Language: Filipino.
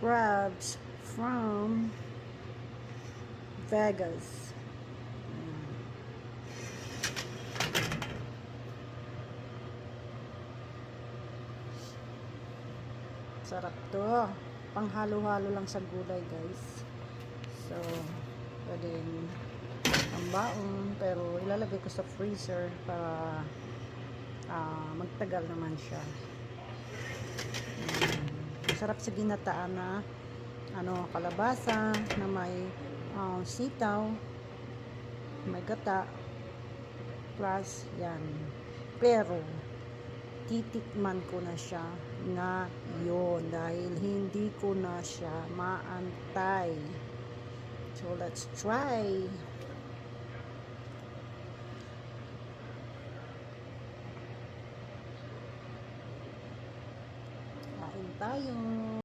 crabs from Vegas. Sarap to. Panghalo-halo lang sa gulay, guys. So, pwedeng pambaon, pero ilalagay ko sa freezer para magtagal naman siya. Masarap sa ginataan na kalabasa na may sitaw, may gata, plus yan. Pero titikman ko na siya ngayon dahil hindi ko na siya maantay. So let's try. Kain tayo.